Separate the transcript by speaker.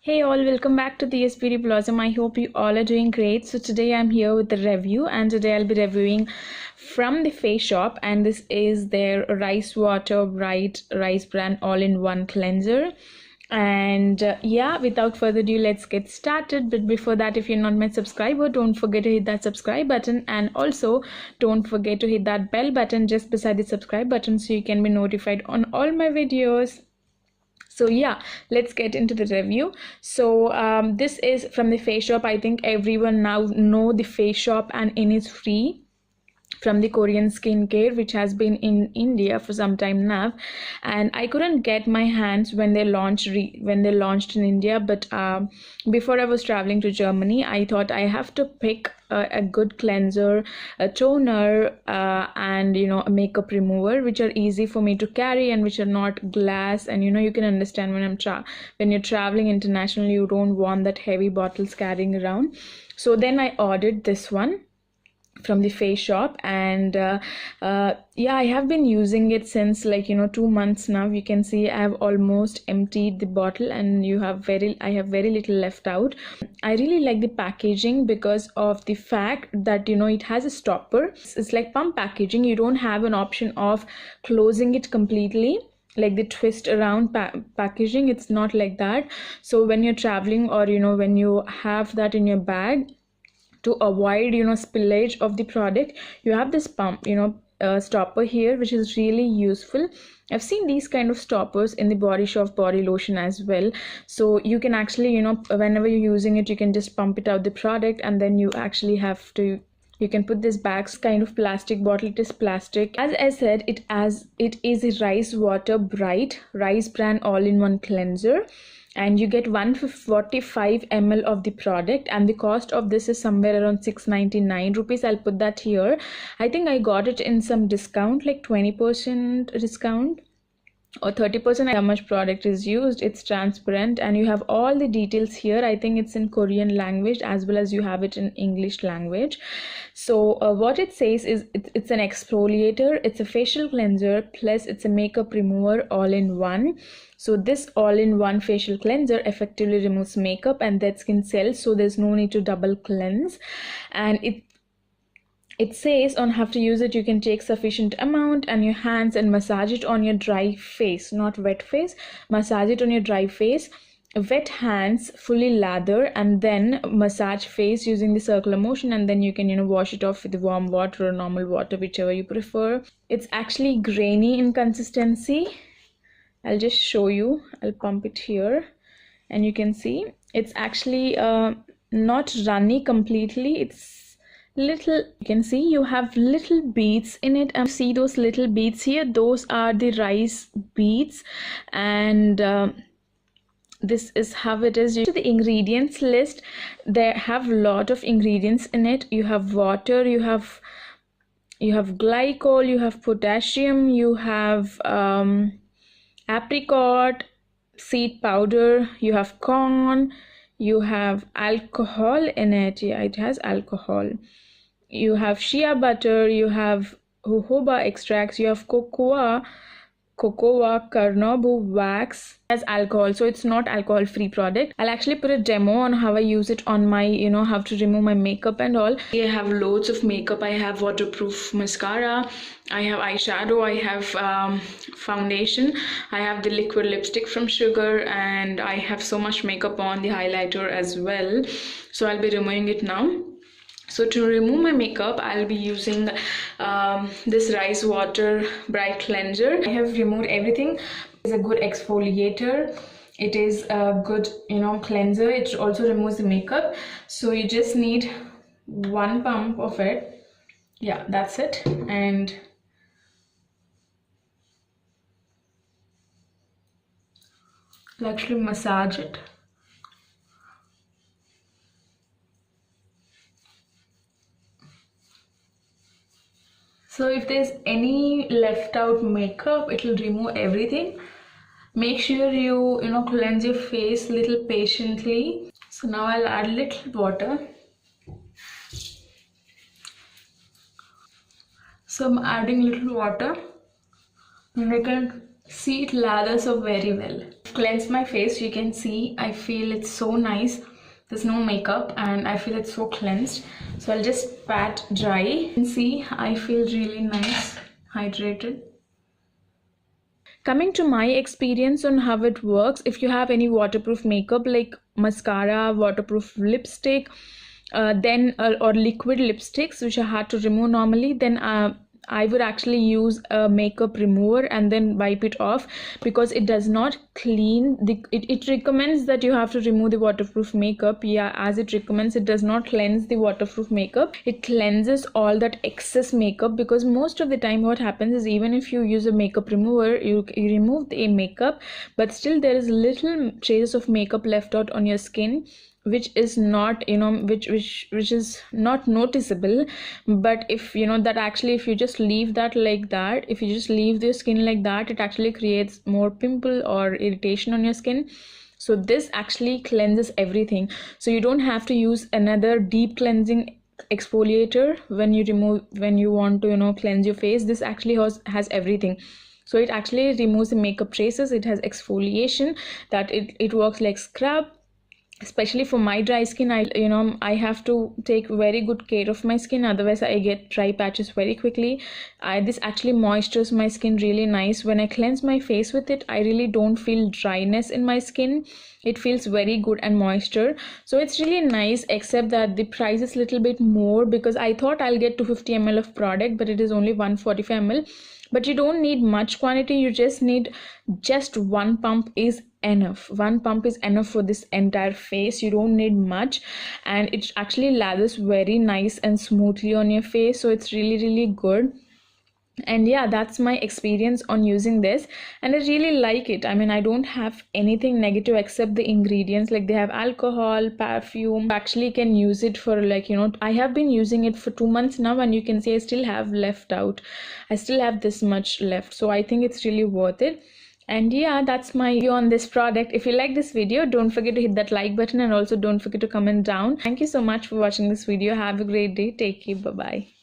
Speaker 1: Hey all, welcome back to the Beauty Blossom. I hope you all are doing great. So today I'm here with the review, and today I'll be reviewing from the Face Shop, and this is their Rice Water Bright Rice Bran All-in-One Cleanser. And yeah, without further ado, let's get started. But before that, if you're not my subscriber, don't forget to hit that subscribe button, and also don't forget to hit that bell button just beside the subscribe button so you can be notified on all my videos. So yeah, let's get into the review. So this is from the Face Shop. I think everyone now know the Face Shop and Innisfree from the Korean skincare, which has been in India for some time now, and I couldn't get my hands when they launched in India. But before I was traveling to Germany, I thought I have to pick a good cleanser, a toner, and a makeup remover, which are easy for me to carry and which are not glass. And you can understand when you're traveling internationally, you don't want that heavy bottles carrying around. So then I ordered this one from the Face Shop, and yeah, I have been using it since 2 months now. You can see I have almost emptied the bottle, and I have very little left out. I really like the packaging because of the fact that it has a stopper. It's like pump packaging. You don't have an option of closing it completely like the twist around packaging. It's not like that. So when you're traveling, or when you have that in your bag, to avoid spillage of the product, you have this pump stopper here, which is really useful. I've seen these kind of stoppers in the Body Shop body lotion as well. So you can actually whenever you're using it, you can just pump it out the product, and then you actually have to you can put this back kind of plastic bottle. It is plastic. As I said, it is a Rice Water Bright Rice Bran All-in-One Cleanser, and you get 145 ml of the product, and the cost of this is somewhere around 699 rupees. I'll put that here. I think I got it in some discount, like 20% discount or 30%. How much product is used. It's transparent, and you have all the details here. I think it's in Korean language as well as you have it in English language. So what it says is it's an exfoliator, it's a facial cleanser, plus it's a makeup remover all in one. So this all-in-one facial cleanser effectively removes makeup and dead skin cells, so there's no need to double cleanse. And it says on how to use it. You can take sufficient amount on your hands and massage it on your dry face, not wet face. Massage it on your dry face. Wet hands fully lather, and then massage face using the circular motion, and then you can wash it off with warm water or normal water, whichever you prefer. It's actually grainy in consistency. I'll just show you. I'll pump it here, and you can see it's actually not runny completely. It's little, you can see you have little beads in it, and see those little beads here, those are the rice beads. And this is how it is. To the ingredients list, they have a lot of ingredients in it. You have water, you have glycol, you have potassium, you have apricot seed powder, you have corn, you have alcohol in it. Yeah, it has alcohol. You have shea butter, you have jojoba extracts, you have cocoa carnauba wax. As alcohol, so it's not alcohol free product. I'll actually put a demo on how I use it on my how to remove my makeup and all. I have loads of makeup. I have waterproof mascara, I have eyeshadow, I have foundation, I have the liquid lipstick from Sugar, and I have so much makeup on, the highlighter as well. So I'll be removing it now. So to remove my makeup, I'll be using this Rice Water Bright Cleanser. I have removed everything. It's a good exfoliator. It is a good cleanser. It also removes the makeup. So you just need one pump of it. Yeah, that's it. And I'll actually massage it. So if there's any left out makeup, it will remove everything. Make sure you cleanse your face little patiently. So now I'll add little water. So I'm adding little water, and I can see it lathers up very well. cleanse my face. You can see I feel it's so nice. There's no makeup and I feel it's so cleansed. So I'll just pat dry. You can see I feel really nice, hydrated. Coming to my experience on how it works, if you have any waterproof makeup like mascara, waterproof lipstick, then or liquid lipsticks which are hard to remove normally, then I would actually use a makeup remover and then wipe it off, because it does not clean it recommends that you have to remove the waterproof makeup. Yeah, as it recommends, it does not cleanse the waterproof makeup. It cleanses all that excess makeup, because most of the time what happens is, even if you use a makeup remover, you remove the makeup, but still there is little traces of makeup left out on your skin, which is not, you know, which is not noticeable. But if you know that, actually if you just leave that like that, if you just leave your skin like that, it actually creates more pimple or irritation on your skin. So this actually cleanses everything. So you don't have to use another deep cleansing exfoliator when you want to, you know, cleanse your face. This actually has everything. So it actually removes the makeup traces. It has exfoliation, that it works like scrub. Especially for my dry skin, I have to take very good care of my skin, otherwise I get dry patches very quickly. This actually moisturizes my skin really nice. When I cleanse my face with it, I really don't feel dryness in my skin. It feels very good and moisture. So it's really nice, except that the price is a little bit more, because I thought I'll get 250 ml of product, but it is only 145 ml. But you don't need much quantity. You just need just one pump is enough. One pump is enough for this entire face. You don't need much, and it actually lathers very nice and smoothly on your face. So it's really good. And yeah, that's my experience on using this, and I really like it. I mean, I don't have anything negative except the ingredients. Like, they have alcohol, perfume. Actually can use it for, like, you know, I have been using it for 2 months now, and you can see I still have left out. I still have this much left. So I think it's really worth it. And yeah, that's my view on this product. If you like this video, don't forget to hit that like button, and also don't forget to comment down. Thank you so much for watching this video. Have a great day. Take care. Bye bye.